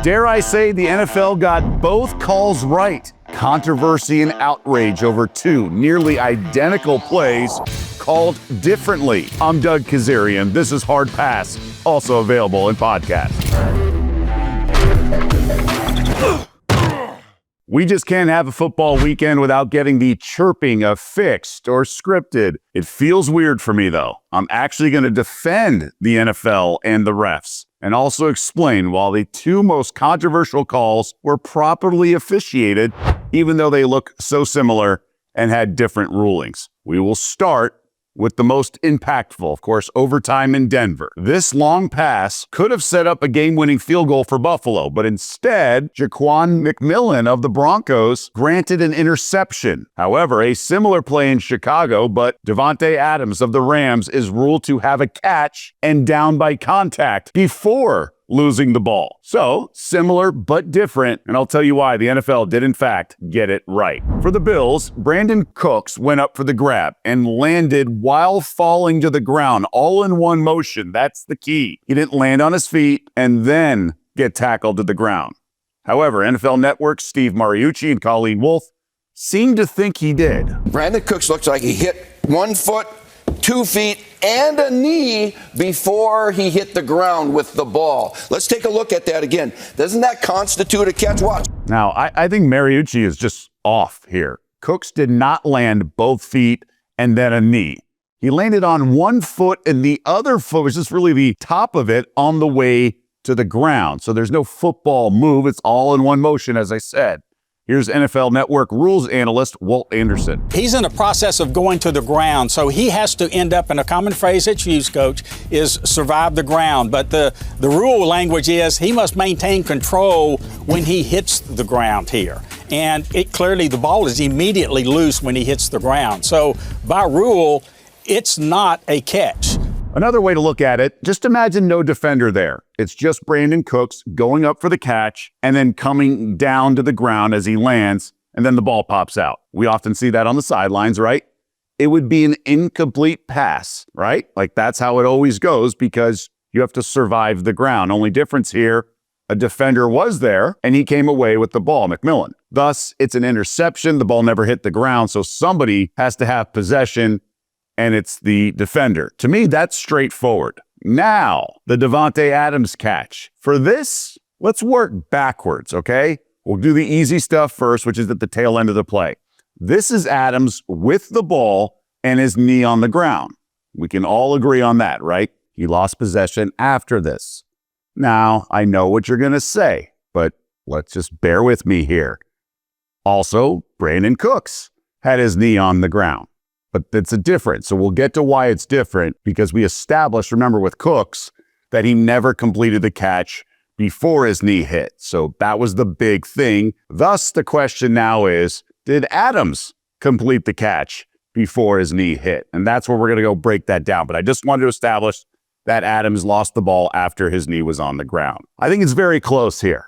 Dare I say the NFL got both calls right. Controversy and outrage over two nearly identical plays called differently. I'm Doug Kezirian. This is Hard Pass, also available in podcast. We just can't have a football weekend without getting the chirping of fixed or scripted. It feels weird for me, though. I'm actually going to defend the NFL and the refs, and also explain why the two most controversial calls were properly officiated, even though they look so similar and had different rulings. We will start with the most impactful, of course, overtime in Denver. This long pass could have set up a game-winning field goal for Buffalo, but instead, Jaquan McMillan of the Broncos granted an interception. However, a similar play in Chicago, but DaVante Adams of the Rams is ruled to have a catch and down by contact before losing the ball. So, similar but different, and I'll tell you why the NFL did in fact get it right. For the Bills, Brandon Cooks went up for the grab and landed while falling to the ground, all in one motion. That's the key. He didn't land on his feet and then get tackled to the ground. However, NFL Network's Steve Mariucci and Colleen Wolfe seemed to think he did. Brandon Cooks looks like he hit 1 foot, 2 feet, and a knee before he hit the ground with the ball. Let's take a look at that again. Doesn't that constitute a catch? Watch. Now, I think Mariucci is just off here. Cooks did not land both feet and then a knee. He landed on 1 foot and the other foot was just really the top of it on the way to the ground. So there's no football move. It's all in one motion, as I said. Here's NFL Network rules analyst Walt Anderson. He's in the process of going to the ground, so he has to end up, in a common phrase that's used, Coach, is survive the ground. But the rule language is he must maintain control when he hits the ground here. And clearly the ball is immediately loose when he hits the ground. So by rule, it's not a catch. Another way to look at it, just imagine no defender there. It's just Brandon Cooks going up for the catch and then coming down to the ground as he lands, and then the ball pops out. We often see that on the sidelines, right? It would be an incomplete pass, right? Like that's how it always goes because you have to survive the ground. Only difference here, a defender was there and he came away with the ball, McMillan. Thus, it's an interception. The ball never hit the ground, so somebody has to have possession, and it's the defender. To me, that's straightforward. Now, the DaVante Adams catch. For this, let's work backwards, okay? We'll do the easy stuff first, which is at the tail end of the play. This is Adams with the ball and his knee on the ground. We can all agree on that, right? He lost possession after this. Now, I know what you're going to say, but let's just bear with me here. Also, Brandon Cooks had his knee on the ground. But it's a difference. So we'll get to why it's different because we established, remember with Cooks, that he never completed the catch before his knee hit. So that was the big thing. Thus, the question now is, did Adams complete the catch before his knee hit? And that's where we're going to go break that down. But I just wanted to establish that Adams lost the ball after his knee was on the ground. I think it's very close here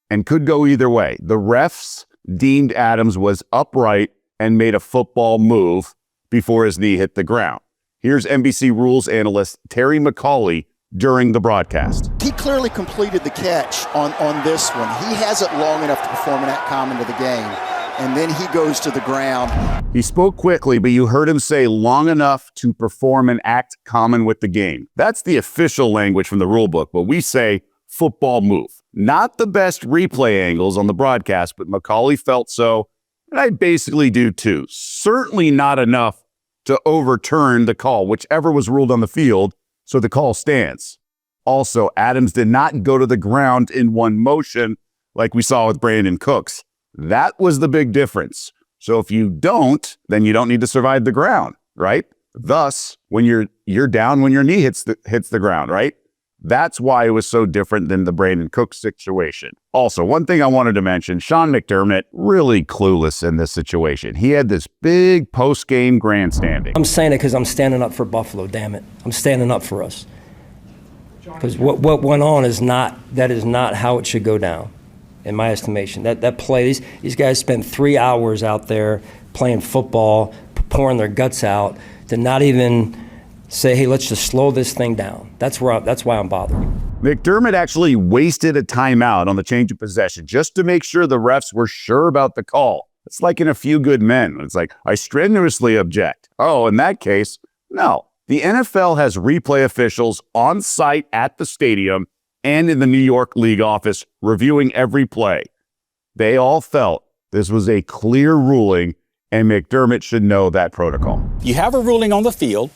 and could go either way. The refs deemed Adams was upright and made a football move before his knee hit the ground. Here's NBC rules analyst Terry McCauley during the broadcast. He clearly completed the catch on this one. He has it long enough to perform an act common to the game, and then he goes to the ground. He spoke quickly, but you heard him say long enough to perform an act common with the game. That's the official language from the rule book, but we say football move. Not the best replay angles on the broadcast, but McCauley felt so, and I basically do too. Certainly not enough to overturn the call, whichever was ruled on the field, so the call stands. Also, Adams did not go to the ground in one motion like we saw with Brandon Cooks. That was the big difference. So if you don't, then you don't need to survive the ground, right? Thus, when you're down when your knee hits the ground, right? That's why it was so different than the Brandon Cooks situation. Also, one thing I wanted to mention, Sean McDermott, really clueless in this situation. He had this big post-game grandstanding. I'm saying it because I'm standing up for Buffalo, damn it. I'm standing up for us. Because what went on is not how it should go down, in my estimation. That play, these guys spent 3 hours out there playing football, pouring their guts out, to not even say, hey, let's just slow this thing down. That's why I'm bothered. McDermott actually wasted a timeout on the change of possession just to make sure the refs were sure about the call. It's like in A Few Good Men. It's like, I strenuously object. Oh, in that case, no. The NFL has replay officials on site at the stadium and in the New York League office reviewing every play. They all felt this was a clear ruling, and McDermott should know that protocol. You have a ruling on the field,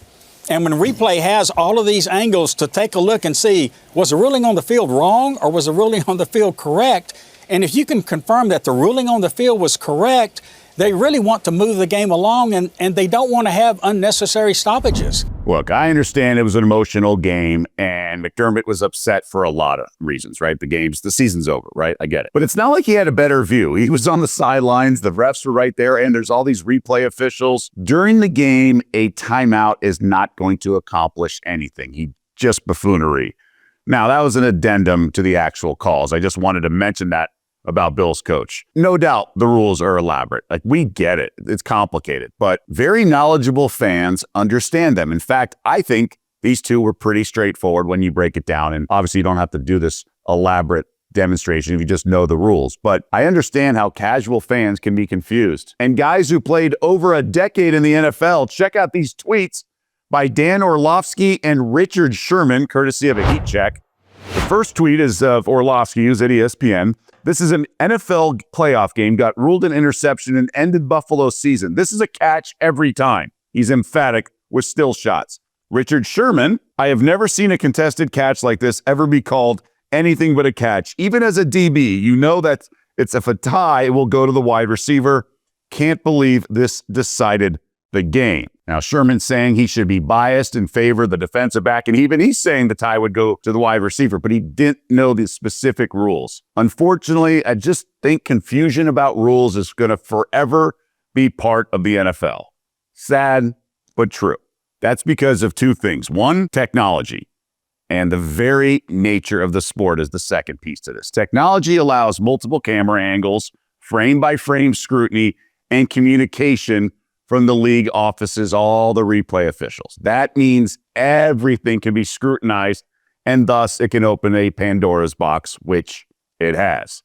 and when replay has all of these angles to take a look and see, was the ruling on the field wrong or was the ruling on the field correct? And if you can confirm that the ruling on the field was correct, they really want to move the game along, and they don't want to have unnecessary stoppages. Look, I understand it was an emotional game, and McDermott was upset for a lot of reasons, right? The season's over, right? I get it. But it's not like he had a better view. He was on the sidelines, the refs were right there, and there's all these replay officials. During the game, a timeout is not going to accomplish anything. Just buffoonery. Now, that was an addendum to the actual calls. I just wanted to mention that about Bill's coach. No doubt the rules are elaborate. Like, we get it. It's complicated, but very knowledgeable fans understand them. In fact, I think these two were pretty straightforward when you break it down. And obviously you don't have to do this elaborate demonstration if you just know the rules. But I understand how casual fans can be confused. And guys who played over a decade in the NFL, check out these tweets by Dan Orlovsky and Richard Sherman, courtesy of a Heat Check. The first tweet is of Orlovsky, who's at ESPN. This is an NFL playoff game, got ruled an interception and ended Buffalo's season. This is a catch every time. He's emphatic with still shots. Richard Sherman, I have never seen a contested catch like this ever be called anything but a catch. Even as a DB, you know that if a tie, it will go to the wide receiver. Can't believe this decided the game. Now, Sherman's saying he should be biased in favor of the defensive back, and even he's saying the tie would go to the wide receiver, but he didn't know the specific rules. Unfortunately, I just think confusion about rules is going to forever be part of the NFL. Sad, but true. That's because of two things. One, technology, and the very nature of the sport is the second piece to this. Technology allows multiple camera angles, frame-by-frame scrutiny, and communication from the league offices, all the replay officials. That means everything can be scrutinized, and thus it can open a Pandora's box, which it has.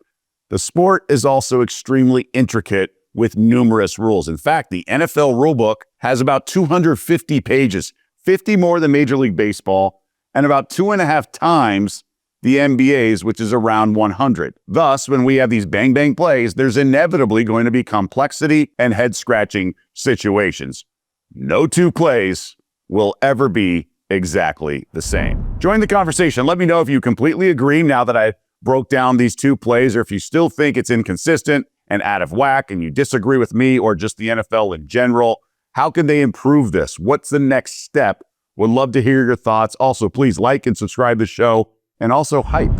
The sport is also extremely intricate with numerous rules. In fact, the NFL rulebook has about 250 pages, 50 more than Major League Baseball, and about 2.5 times the NBA's, which is around 100. Thus, when we have these bang-bang plays, there's inevitably going to be complexity and head-scratching situations. No two plays will ever be exactly the same. Join the conversation. Let me know if you completely agree now that I broke down these two plays, or if you still think it's inconsistent and out of whack and you disagree with me or just the NFL in general. How can they improve this? What's the next step? Would love to hear your thoughts. Also, please like and subscribe to the show. And also hype.